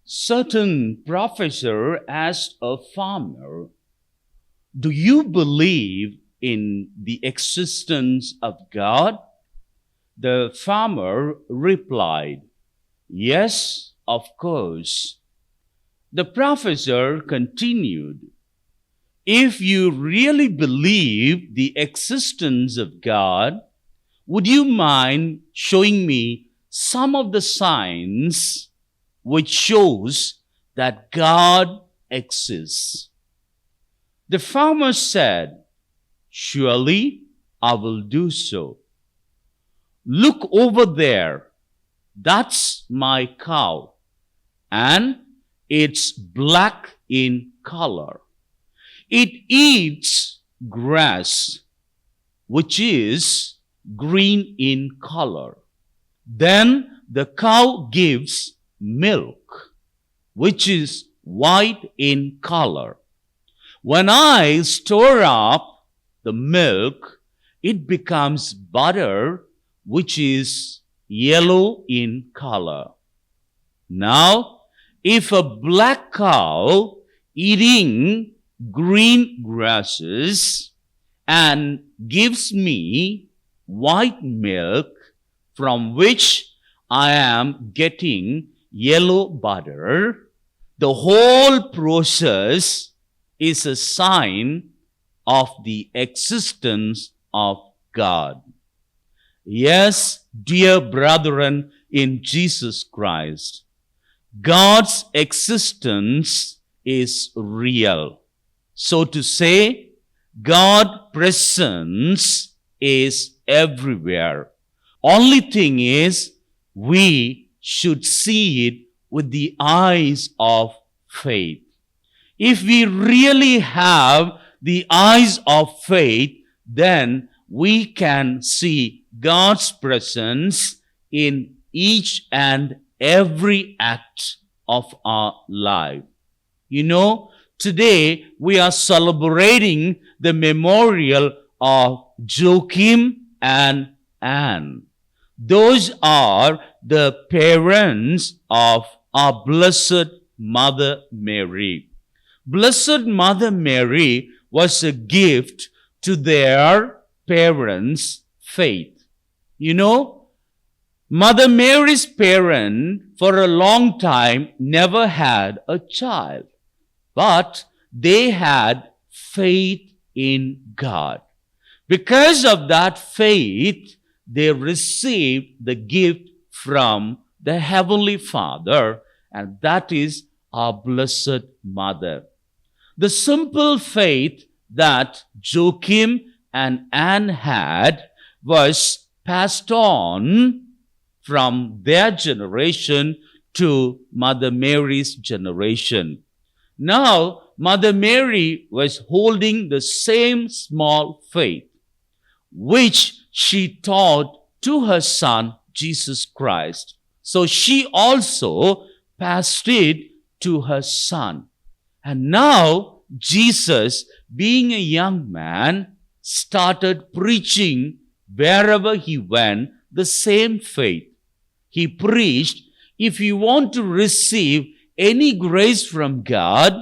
Certain professor asked a farmer, "Do you believe in the existence of God?" The farmer replied, "Yes, of course." The professor continued, "If you really believe the existence of God, would you mind showing me some of the signs which shows that God exists?" The farmer said, "Surely I will do so. Look over there. That's my cow, and it's black in color. It eats grass, which is green in color. Then the cow gives milk, which is white in color. When I store up the milk, it becomes butter, which is yellow in color. Now, if a black cow eating green grasses and gives me white milk from which I am getting yellow butter, the whole process is a sign of the existence of God." Yes, dear brethren in Jesus Christ, God's existence is real. So to say, God's presence is everywhere. Only thing is, we should see it with the eyes of faith. If we really have the eyes of faith, then we can see God's presence in each and every act of our life. You know, today we are celebrating the memorial of Joachim and Anne. Those are the parents of our Blessed Mother Mary. Blessed Mother Mary was a gift to their parents' faith. You know, Mother Mary's parents for a long time never had a child, but they had faith in God. Because of that faith, they received the gift from the Heavenly Father, and that is our Blessed Mother. The simple faith that Joachim and Anne had was passed on from their generation to Mother Mary's generation. Now, Mother Mary was holding the same small faith, which she taught to her son, Jesus Christ. So she also passed it to her son. And now, Jesus, being a young man, started preaching wherever he went the same faith. He preached, if you want to receive any grace from God,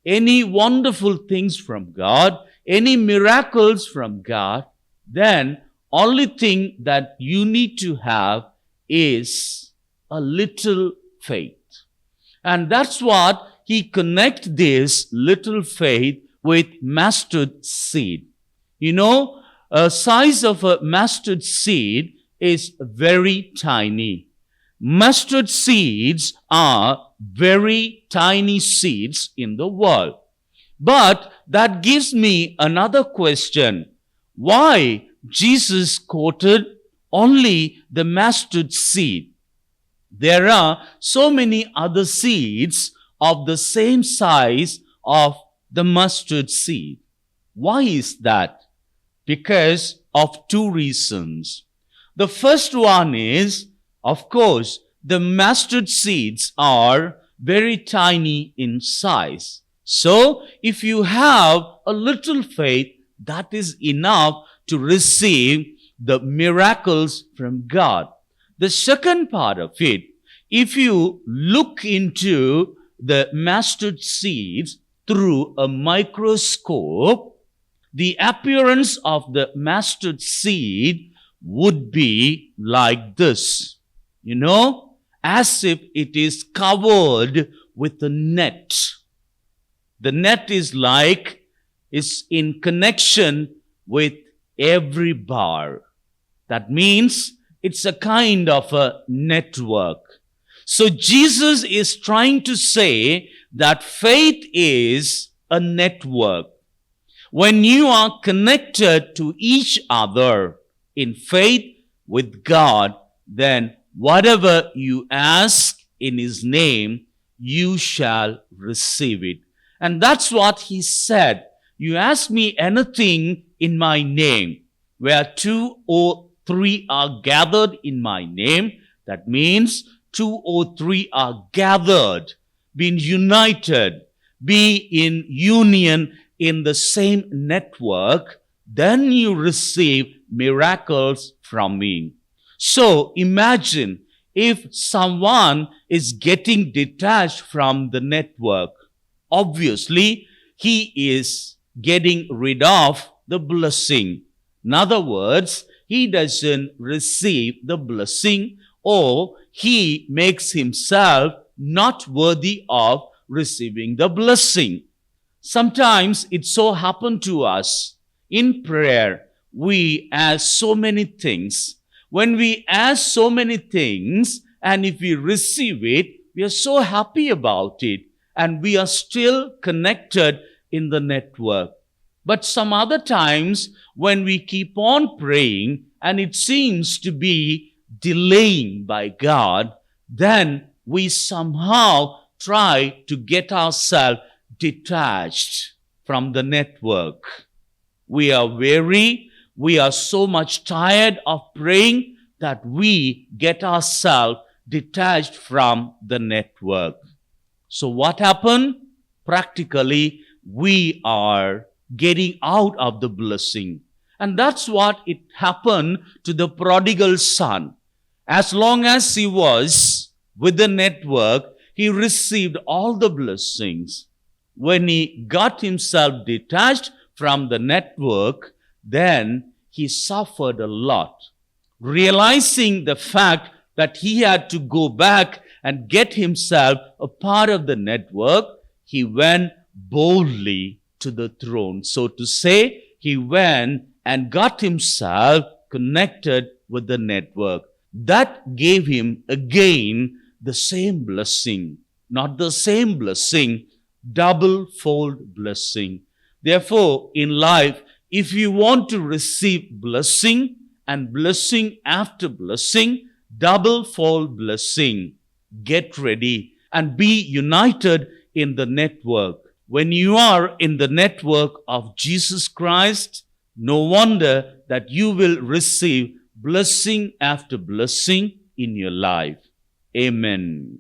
any wonderful things from God, any miracles from God, then only thing that you need to have is a little faith. And that's what he connects this little faith with mustard seed. You know, a size of a mustard seed is very tiny. Mustard seeds are very tiny seeds in the world. But that gives me another question. Why Jesus quoted only the mustard seed? There are so many other seeds of the same size of the mustard seed. Why is that? Because of two reasons. The first one is, of course, the mustard seeds are very tiny in size. So, if you have a little faith, that is enough to receive the miracles from God. The second part of it, If you look into the mustard seeds through a microscope, the appearance of the mustard seed would be like this, as if it is covered with a net. The net is in connection with every bar. That means it's a kind of a network. So Jesus is trying to say that faith is a network. When you are connected to each other in faith with God, then whatever you ask in His name, you shall receive it. And that's what He said. You ask me anything in my name, where 2 or 3 are gathered in my name, that means 2 or 3 are gathered, being united, be in union in the same network, then you receive miracles from me. So imagine if someone is getting detached from the network, obviously he is getting rid of the blessing. In other words, he doesn't receive the blessing, or he makes himself not worthy of receiving the blessing. Sometimes it so happens to us in prayer, we ask so many things. When we ask so many things, and if we receive it, we are so happy about it, and we are still connected in the network. But some other times, when we keep on praying, and it seems to be delaying by God, then we somehow try to get ourselves detached from the network. We are weary. We are so much tired of praying that we get ourselves detached from the network. So what happened? Practically, we are getting out of the blessing. And that's what it happened to the prodigal son. As long as he was with the network, he received all the blessings. When he got himself detached from the network, then he suffered a lot. Realizing the fact that he had to go back and get himself a part of the network, he went boldly to the throne. So to say, he went and got himself connected with the network. That gave him again the same blessing. Not the same blessing, double-fold blessing. Therefore, in life, if you want to receive blessing and blessing after blessing, double-fold blessing, get ready and be united in the network. When you are in the network of Jesus Christ, no wonder that you will receive blessing after blessing in your life. Amen.